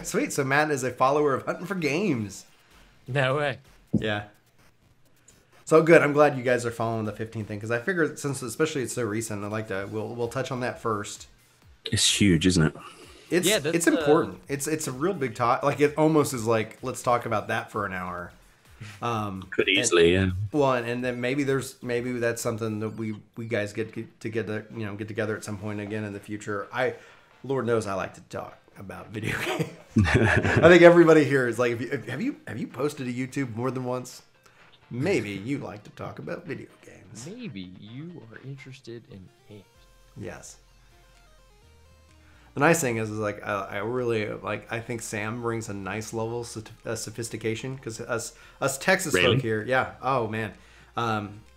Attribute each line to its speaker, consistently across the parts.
Speaker 1: Sweet. So Matt is a follower of Hunting for Games.
Speaker 2: No way.
Speaker 1: Yeah. So good. I'm glad you guys are following the 15 thing because I figured since especially it's so recent, I'd like to we'll touch on that first.
Speaker 3: It's huge, isn't it?
Speaker 1: It's important. It's a real big talk. Like it almost is like let's talk about that for an hour.
Speaker 3: Could easily, yeah.
Speaker 1: Well, and then maybe that's something that we guys get together at some point again in the future. Lord knows I like to talk about video games. I think everybody here is like, have you posted to YouTube more than once? Maybe you like to talk about video games.
Speaker 2: Maybe you are interested in games.
Speaker 1: Yes. The nice thing is like I really like. I think Sam brings a nice level of sophistication because us Texas folk here, yeah. Oh man,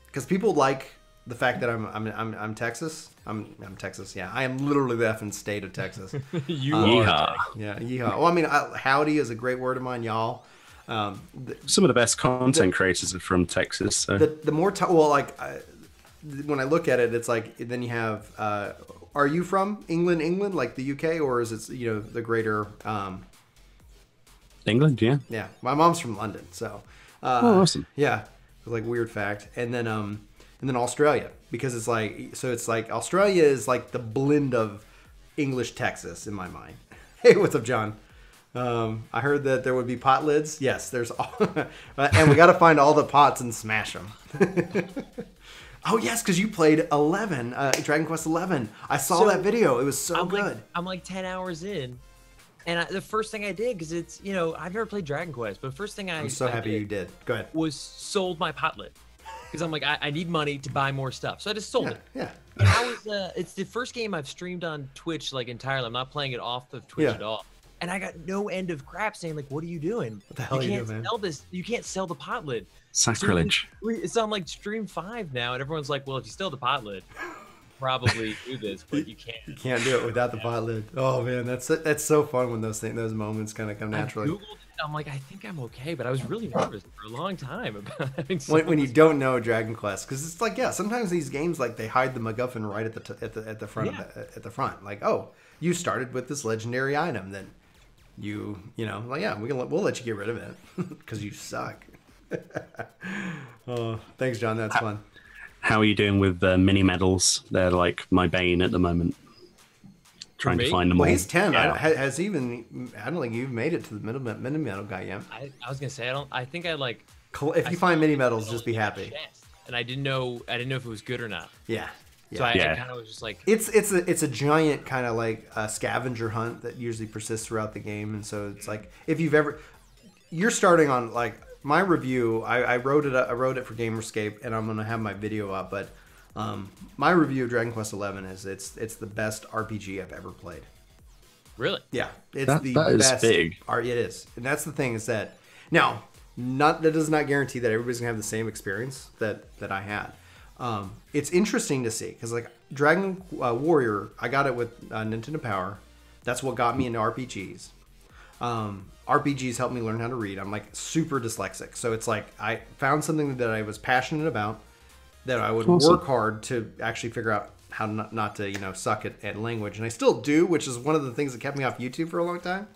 Speaker 1: because people like the fact that I'm Texas. I'm Texas. Yeah, I am literally the effing state of Texas.
Speaker 2: You
Speaker 3: Yeehaw.
Speaker 1: Yeah, yeehaw. Well, I mean, howdy is a great word of mine, y'all.
Speaker 3: Some of the best content creators are from Texas. So.
Speaker 1: The more when I look at it, it's like then you have. Are you from England, like the UK, or is it the greater?
Speaker 3: England, yeah.
Speaker 1: Yeah, my mom's from London, so.
Speaker 3: Oh, awesome.
Speaker 1: Yeah, like weird fact, and then Australia because it's like Australia is like the blend of English Texas in my mind. Hey, what's up, John? I heard that there would be pot lids. Yes, there's all, and we got to find all the pots and smash them. Oh yes, because you played 11, Dragon Quest 11. I saw that video. It was so good.
Speaker 2: I'm like 10 hours in, and the first thing I did, because it's I've never played Dragon Quest, but the first thing
Speaker 1: I'm so happy you did. Go ahead.
Speaker 2: Was sold my potlet because I'm like I need money to buy more stuff, so I just sold it.
Speaker 1: Yeah.
Speaker 2: And I was it's the first game I've streamed on Twitch like entirely. I'm not playing it off of Twitch at all. And I got no end of crap saying like, "What are you doing?
Speaker 1: What the hell are you doing, man?
Speaker 2: Sell this. You can't sell the pot lid."
Speaker 3: Sacrilege.
Speaker 2: It's on like stream 5 now, and everyone's like, "Well, if you still have the pot lid, probably do this, but you can't."
Speaker 1: You can't do it without the pot lid. Oh man, that's so fun when those moments kind of come naturally.
Speaker 2: I Googled it, I'm like, I think I'm okay, but I was really nervous for a long time about having.
Speaker 1: When you don't know Dragon Quest, because it's like sometimes these games like they hide the MacGuffin right at the front at the front. Like, oh, you started with this legendary item, then. We'll let you get rid of it because you suck. Oh, thanks, John. That's fun.
Speaker 3: How are you doing with the mini medals? They're like my bane at the moment. Trying to find them all.
Speaker 1: He's 10.
Speaker 3: Yeah.
Speaker 1: I don't think you've made it to the mini medal guy yet.
Speaker 2: I was gonna say I think I like.
Speaker 1: If you find mini medals, just be happy.
Speaker 2: And I didn't know if it was good or not.
Speaker 1: Yeah.
Speaker 2: So I kind of was just like,
Speaker 1: it's a giant kind of like a scavenger hunt that usually persists throughout the game, and so it's like if you're starting on like my review, I wrote it for Gamerscape, and I'm gonna have my video up, but my review of Dragon Quest XI is it's the best RPG I've ever played.
Speaker 2: Really?
Speaker 1: Yeah, it's
Speaker 3: that
Speaker 1: the
Speaker 3: is
Speaker 1: best.
Speaker 3: Big.
Speaker 1: It is, and that's the thing is that now that does not guarantee that everybody's gonna have the same experience that I had. It's interesting to see because like Dragon Warrior, I got it with Nintendo Power. That's what got me into RPGs. RPGs helped me learn how to read. I'm like super dyslexic, so it's like I found something that I was passionate about that I would work hard to actually figure out how not to suck at language, and I still do, which is one of the things that kept me off YouTube for a long time.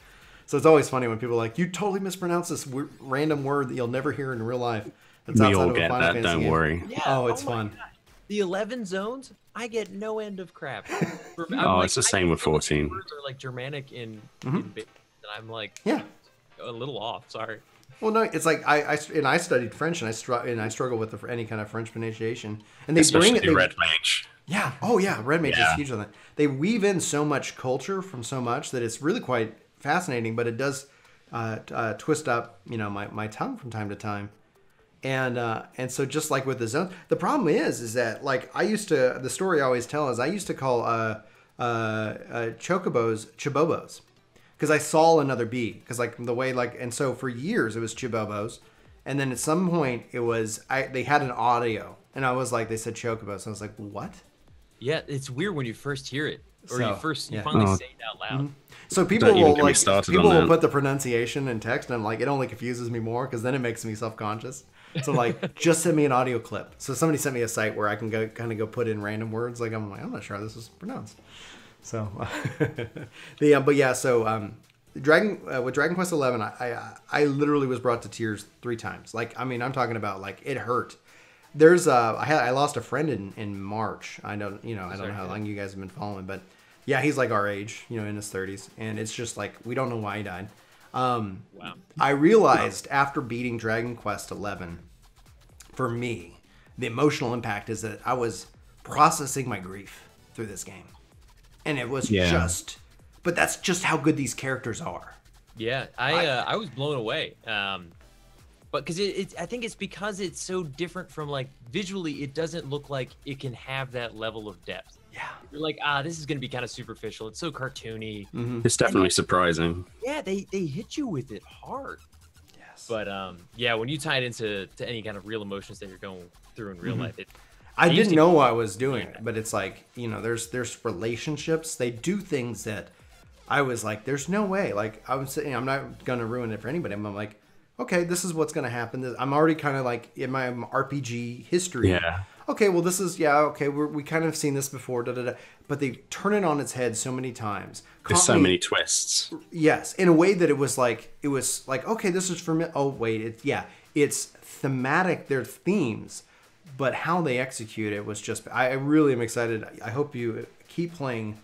Speaker 1: So it's always funny when people are like, you totally mispronounced this random word that you'll never hear in real life.
Speaker 3: We all get that, don't worry.
Speaker 1: Yeah, oh, it's fun.
Speaker 2: God. The 11 zones, I get no end of crap.
Speaker 3: It's the same with 14.
Speaker 2: Words are like Germanic in and I'm like, a little off. Sorry.
Speaker 1: Well, no, it's like I studied French and I struggle with any kind of French pronunciation. And especially
Speaker 3: Red Mage.
Speaker 1: Yeah. Oh yeah, Red Mage is huge on that. They weave in so much culture from so much that it's really quite fascinating. But it does twist up my tongue from time to time. And so just like with the zone, the problem is that like the story I always tell is I used to call chocobos chibobos because I saw another bee because like the way and so for years it was chibobos, and then at some point it was they had an audio and I was like they said chocobos and I was like what?
Speaker 2: Yeah, it's weird when you first hear it or you finally say it out loud.
Speaker 1: Mm-hmm. So people will put the pronunciation in text and I'm like it only confuses me more because then it makes me self-conscious. So like, just send me an audio clip. So somebody sent me a site where I can go put in random words. I'm not sure how this is pronounced. So, with Dragon Quest 11, I literally was brought to tears 3 times. Like, I mean, I'm talking about like it hurt. There's I lost a friend in March. I don't know how long you guys have been following, but yeah, he's like our age, in his 30s, and it's just like we don't know why he died. Wow. I realized after beating Dragon Quest 11, for me, the emotional impact is that I was processing my grief through this game, and it was but that's just how good these characters are.
Speaker 2: Yeah, I was blown away. But because I think it's because it's so different from, like, visually, it doesn't look like it can have that level of depth. Yeah. You're like, this is going to be kind of superficial. It's so cartoony.
Speaker 3: Mm-hmm. It's definitely surprising.
Speaker 2: Yeah, they hit you with it hard. Yes. But yeah, when you tie it into any kind of real emotions that you're going through in real life,
Speaker 1: I didn't know what I was doing, but it's like, there's relationships. They do things that I was like, there's no way. Like, I was saying, I'm not going to ruin it for anybody. I'm like, okay, this is what's going to happen. I'm already kind of like in my RPG history. Yeah. Okay, well, this is, we kind of seen this before, but they turn it on its head so many times.
Speaker 3: There's so many twists.
Speaker 1: Yes, in a way that it was like, okay, this is for me. Oh, wait, it's thematic, they're themes, but how they execute it was just, I really am excited. I hope you keep playing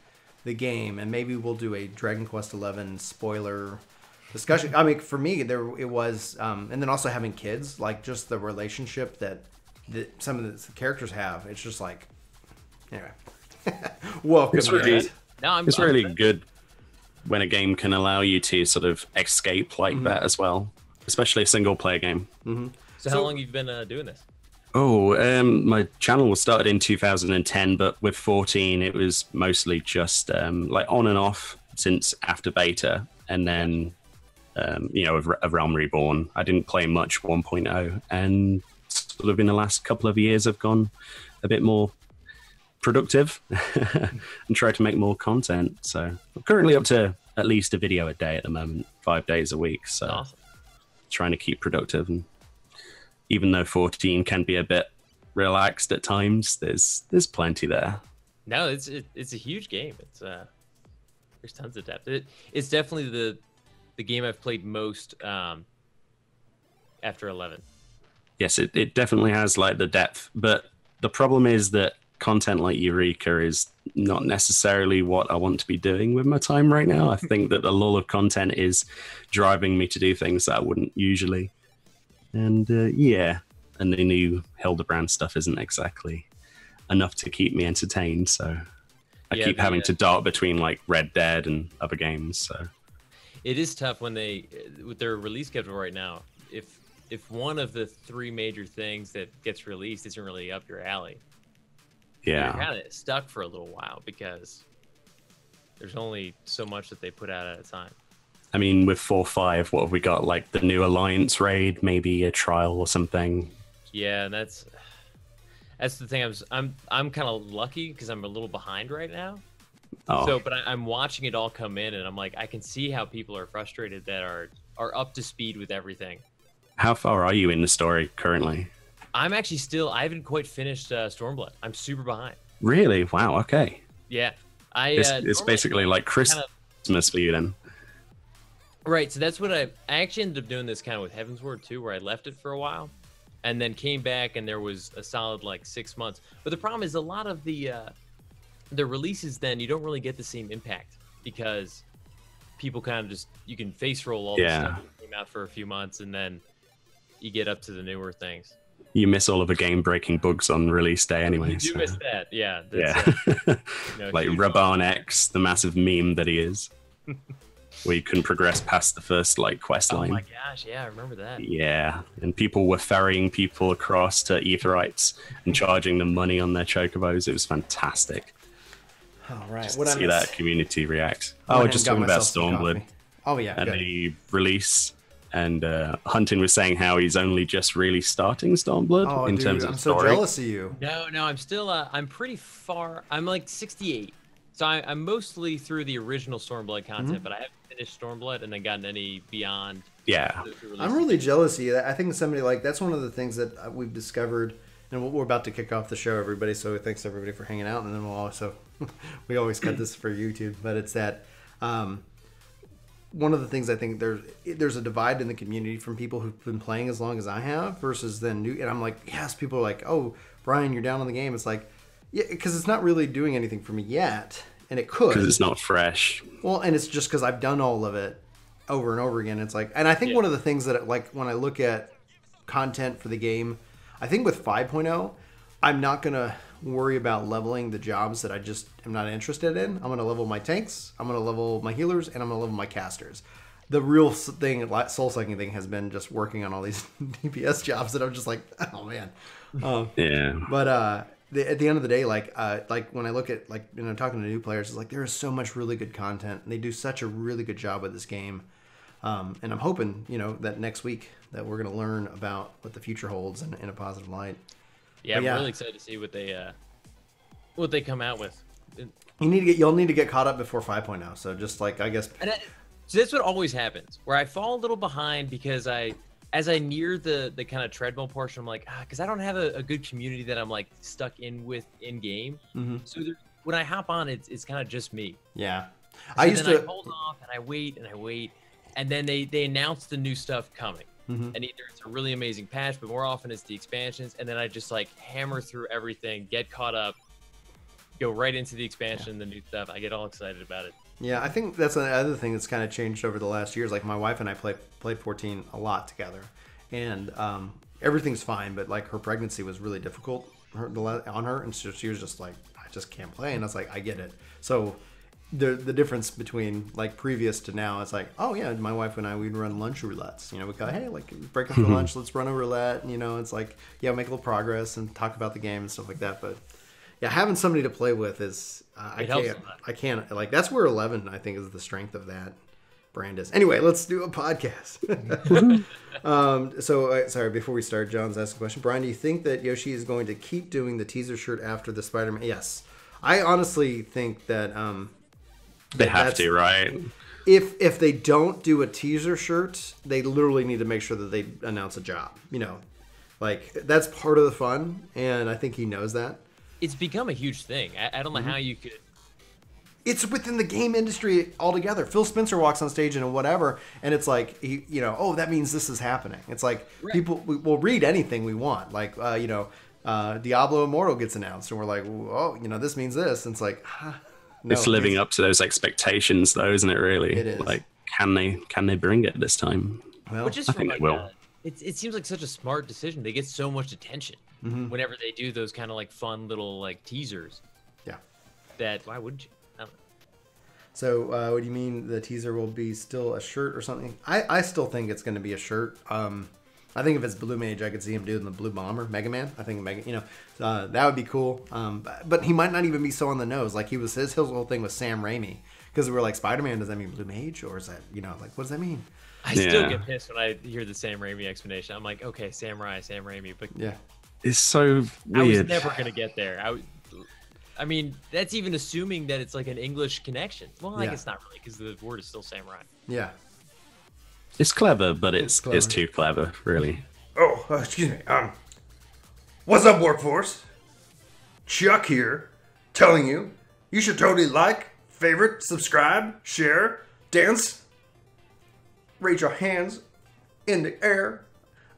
Speaker 1: the game, and maybe we'll do a Dragon Quest XI spoiler discussion. I mean, for me, it was, and then also having kids, like just the relationship that some of the characters have. It's just like, anyway. Welcome.
Speaker 3: It's really good when a game can allow you to sort of escape like that as well, especially a single player game.
Speaker 2: Mm-hmm. So how long have you been doing this?
Speaker 3: My channel was started in 2010, but with 14, it was mostly just like on and off since after beta, and then a Realm Reborn. I didn't play much 1.0, and sort of in the last couple of years I've gone a bit more productive and try to make more content. So I'm currently up to at least a video a day at the moment, 5 days a week. So awesome. Trying to keep productive, and even though 14 can be a bit relaxed at times, there's plenty there.
Speaker 2: No, it's a huge game. It's there's tons of depth. It's definitely the game I've played most after 11.
Speaker 3: Yes, it definitely has like the depth, but the problem is that content like Eureka is not necessarily what I want to be doing with my time right now. I think that the lull of content is driving me to do things that I wouldn't usually. And and the new Hildebrand stuff isn't exactly enough to keep me entertained, so I keep having to dart between like Red Dead and other games. So
Speaker 2: it is tough when with their release schedule right now. If one of the 3 major things that gets released isn't really up your alley, you're kind of stuck for a little while because there's only so much that they put out at a time.
Speaker 3: I mean, with 4.5, what have we got? Like the new Alliance raid, maybe a trial or something.
Speaker 2: Yeah, that's the thing. I'm kind of lucky because I'm a little behind right now. Oh. So, but I'm watching it all come in, and I'm like, I can see how people are frustrated that are up to speed with everything.
Speaker 3: How far are you in the story currently?
Speaker 2: I'm actually I haven't quite finished Stormblood. I'm super behind.
Speaker 3: Really? Wow. Okay.
Speaker 2: Yeah,
Speaker 3: it's basically like Christmas for you then.
Speaker 2: Right, so that's what I actually ended up doing this kind of with Heavensward too, where I left it for a while and then came back, and there was a solid like 6 months. But the problem is a lot of the releases then you don't really get the same impact because people kind of just, you can face roll all the stuff that came out for a few months, and then you get up to the newer things.
Speaker 3: You miss all of the game-breaking bugs on release day anyway.
Speaker 2: You do miss that, yeah.
Speaker 3: Like Raban X, the massive meme that he is. Where you couldn't progress past the first like quest line.
Speaker 2: Oh my gosh, yeah, I remember that.
Speaker 3: Yeah, and people were ferrying people across to Aetherites and charging them money on their chocobos. It was fantastic.
Speaker 1: All right,
Speaker 3: just to see that community react. Just talking about Stormblood.
Speaker 1: Oh yeah,
Speaker 3: and the release. And Huntin was saying how he's only just really starting Stormblood in terms of story.
Speaker 1: I'm so jealous of you.
Speaker 2: No, I'm still. I'm pretty far. I'm like 68. So I'm mostly through the original Stormblood content, but I haven't finished Stormblood and then gotten any beyond.
Speaker 3: Yeah.
Speaker 1: I'm really jealous of you. I think somebody that's one of the things that we've discovered, and we're about to kick off the show, everybody. So thanks everybody for hanging out, and then we'll also we always cut this for YouTube, but it's that one of the things I think there's a divide in the community from people who've been playing as long as I have versus then new. And I'm like, yes, people are like, oh, Brian, you're down on the game. It's like, yeah, because it's not really doing anything for me yet, and it could.
Speaker 3: Because it's not fresh.
Speaker 1: Well, and it's just because I've done all of it over and over again. It's like, and I think one of the things that, like, when I look at content for the game, I think with 5.0, I'm not going to worry about leveling the jobs that I just am not interested in. I'm going to level my tanks, I'm going to level my healers, and I'm going to level my casters. The real thing, soul-sucking thing, has been just working on all these DPS jobs that I'm just like, oh man.
Speaker 3: Yeah.
Speaker 1: But at the end of the day, like when I look at, like, you know, talking to new players, it's like there is so much really good content, and they do such a really good job with this game. And I'm hoping, you know, that next week that we're going to learn about what the future holds in a positive light.
Speaker 2: Yeah, I'm really excited to see what they come out with.
Speaker 1: You'll need to get caught up before 5.0. So just like, I guess.
Speaker 2: So that's what always happens, where I fall a little behind because as I near the kind of treadmill portion, I'm like, because I don't have a good community that I'm like stuck in with in game. Mm-hmm. So when I hop on, it's kind of just me.
Speaker 1: Yeah,
Speaker 2: so I hold off and I wait, and then they announce the new stuff coming. Mm-hmm. And either it's a really amazing patch, but more often it's the expansions, and then I just like hammer through everything, get caught up, go right into the expansion, the new stuff. I get all excited about it.
Speaker 1: Yeah, I think that's another thing that's kind of changed over the last years. Like, my wife and I played 14 a lot together, and everything's fine, but like her pregnancy was really difficult on her, and so she was just like, I just can't play, and I was like, I get it. So the difference between like previous to now, it's like, oh yeah, my wife and I, we'd run lunch roulettes. You know, we go, hey, like, break up for lunch, let's run a roulette. And, you know, it's like, yeah, make a little progress and talk about the game and stuff like that. But yeah, having somebody to play with is I can't like, that's where 11 I think is the strength of that brand is. Anyway, let's do a podcast. Sorry, before we start, John's asked a question. Brian, do you think that Yoshi is going to keep doing the teaser shirt after the Spider-Man? Yes, I honestly think that
Speaker 3: they have to, right?
Speaker 1: If they don't do a teaser shirt, they literally need to make sure that they announce a job. You know, like, that's part of the fun, and I think he knows that.
Speaker 2: It's become a huge thing. I don't know how you could.
Speaker 1: It's within the game industry altogether. Phil Spencer walks on stage and whatever, and it's like, oh, that means this is happening. It's like, right. People will read anything we want. Like, Diablo Immortal gets announced, and we're like, oh, this means this. And it's like, no,
Speaker 3: it's living up to those expectations, though, isn't it? Really,
Speaker 1: it is.
Speaker 3: Like, can they bring it this time?
Speaker 1: Well,
Speaker 3: I think they will.
Speaker 2: It seems like such a smart decision. They get so much attention whenever they do those kind of like fun little like teasers.
Speaker 1: Yeah.
Speaker 2: That why wouldn't you? I don't know.
Speaker 1: So, what do you mean the teaser will be still a shirt or something? I still think it's going to be a shirt. I think if it's Blue Mage, I could see him doing the Blue Bomber, Mega Man. I think that would be cool. But he might not even be so on the nose. Like, his whole thing with Sam Raimi, because we were like, Spider-Man, does that mean Blue Mage, or is that like, what does that mean?
Speaker 2: I still get pissed when I hear the Sam Raimi explanation. I'm like, okay, Sam Raimi, but
Speaker 1: yeah,
Speaker 3: it's so weird.
Speaker 2: I was never gonna get there. I mean, that's even assuming that it's like an English connection. Well, I guess not really, because the word is still samurai.
Speaker 1: Yeah.
Speaker 3: It's clever, but it's too clever, really.
Speaker 1: Oh, excuse me. What's up, workforce? Chuck here, telling you should totally like, favorite, subscribe, share, dance, raise your hands in the air.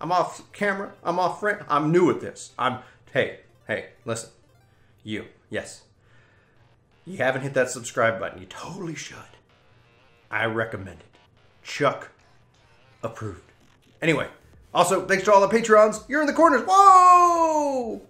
Speaker 1: I'm off camera. I'm off frame. I'm new at this. Hey, listen. Yes. You haven't hit that subscribe button. You totally should. I recommend it. Chuck approved. Anyway, also, thanks to all the Patreons. You're in the corners. Whoa!